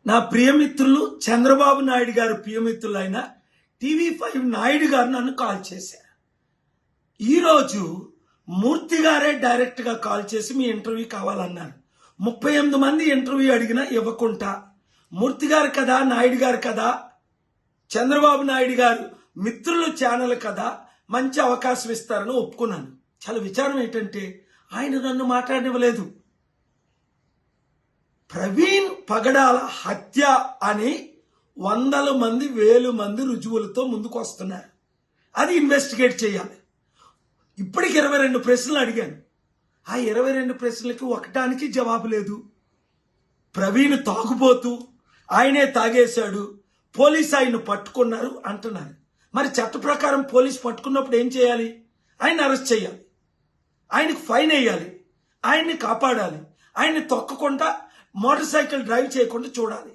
నా ప్రియమిత్రులు చంద్రబాబు నాయుడు గారు ప్రియమిత్రులైన టీవీ5 నాయుడు గారు నన్ను కాల్ చేశారు. ఈరోజు మూర్తి గారే డైరెక్ట్ గా కాల్ చేసి మీ ఇంటర్వ్యూ కావాలన్నారు. 38 మంది ఇంటర్వ్యూ అడిగినా ఇవ్వకుండా మూర్తి గారు కదా, నాయుడు గారు కదా, చంద్రబాబు నాయుడు గారు మిత్రులు ఛానల్ కదా, మంచి అవకాశం ఇస్తారని ఒప్పుకున్నాను. చాలా విచారం ఏంటంటే ఆయన నన్ను మాట్లాడనివ్వలేదు. ప్రవీణ్ పగడాల హత్య అని 100 మంది 1000 మంది రుజువులతో ముందుకు వస్తున్నారు. అది ఇన్వెస్టిగేట్ చేయాలి. ఇప్పటికి 22 ప్రశ్నలు అడిగాను. ఆ 22 ప్రశ్నలకి ఒకటానికి జవాబు లేదు. ప్రవీణ్ తాగుబోతూ ఆయనే తాగేశాడు, పోలీసు ఆయన్ని పట్టుకున్నారు అంటున్నారు. మరి చట్ట ప్రకారం పోలీసు పట్టుకున్నప్పుడు ఏం చేయాలి? ఆయన అరెస్ట్ చేయాలి, ఆయనకు ఫైన్ వేయాలి, ఆయన్ని కాపాడాలి, ఆయన్ని తొక్కకుండా మోటార్ సైకిల్ డ్రైవ్ చేయకుండా చూడాలి.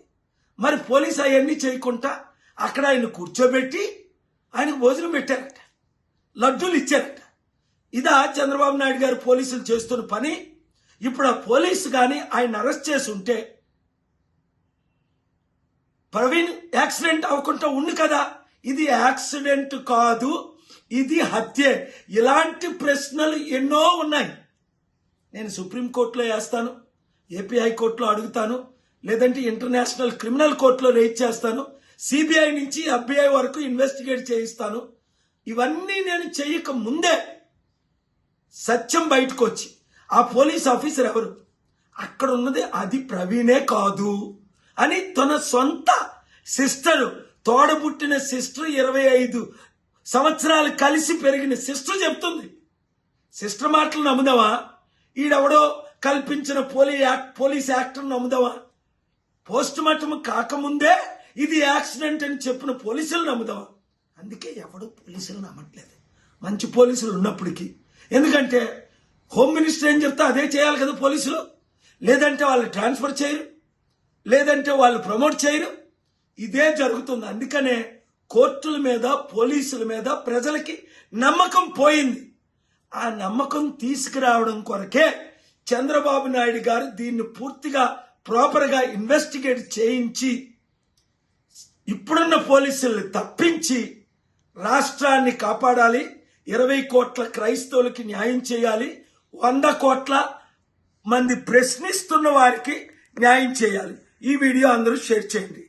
మరి పోలీసు అవన్నీ చేయకుండా అక్కడ ఆయన కూర్చోబెట్టి ఆయనకు భోజనం పెట్టారట, లడ్డూలు ఇచ్చారట. ఇదా చంద్రబాబు నాయుడు గారు పోలీసులు చేస్తున్న పని? ఇప్పుడు ఆ పోలీసు కానీ ఆయన అరెస్ట్ చేసి ఉంటే ప్రవీణ్ యాక్సిడెంట్ అవ్వకుండా ఉంది కదా. ఇది యాక్సిడెంట్ కాదు, ఇది హత్యే. ఇలాంటి ప్రశ్నలు ఎన్నో ఉన్నాయి. నేను సుప్రీంకోర్టులో వేస్తాను, ఏపీ హైకోర్టులో అడుగుతాను, లేదంటే ఇంటర్నేషనల్ క్రిమినల్ కోర్టులో రేజ్ చేస్తాను, సిబిఐ నుంచి FBI వరకు ఇన్వెస్టిగేట్ చేయిస్తాను. ఇవన్నీ నేను చేయక ముందే సత్యం బయటకు వచ్చి ఆ పోలీస్ ఆఫీసర్ ఎవరు, అక్కడ ఉన్నది అది ప్రవీణే కాదు అని తన సొంత సిస్టర్, తోడబుట్టిన సిస్టర్, 25 సంవత్సరాలు కలిసి పెరిగిన సిస్టర్ చెప్తుంది. సిస్టర్ మాటలు నమ్ముదావా? ఈడెవడో కల్పించిన పోలీస్ యాక్టర్ నమ్ముదావా? పోస్ట్ మార్టం కాకముందే ఇది యాక్సిడెంట్ అని చెప్పిన పోలీసులు నమ్ముదావా? అందుకే ఎవడు పోలీసులు నమ్మట్లేదు, మంచి పోలీసులు ఉన్నప్పటికీ. ఎందుకంటే హోమ్ మినిస్టర్ ఏం చెప్తే అదే చేయాలి కదా పోలీసులు. లేదంటే వాళ్ళు ట్రాన్స్ఫర్ చేయరు, లేదంటే వాళ్ళు ప్రమోట్ చేయరు. ఇదే జరుగుతుంది. అందుకనే కోర్టుల మీద, పోలీసుల మీద ప్రజలకి నమ్మకం పోయింది. ఆ నమ్మకం తీసుకురావడం కొరకే చంద్రబాబు నాయుడు గారు దీన్ని పూర్తిగా ప్రాపర్గా ఇన్వెస్టిగేట్ చేయించి ఇప్పుడున్న పోలీసుల్ని తప్పించి రాష్ట్రాన్ని కాపాడాలి. 20 కోట్ల క్రైస్తవులకి న్యాయం చేయాలి. 100 కోట్ల మంది ప్రశ్నిస్తున్న వారికి న్యాయం చేయాలి. ఈ వీడియో అందరూ షేర్ చేయండి.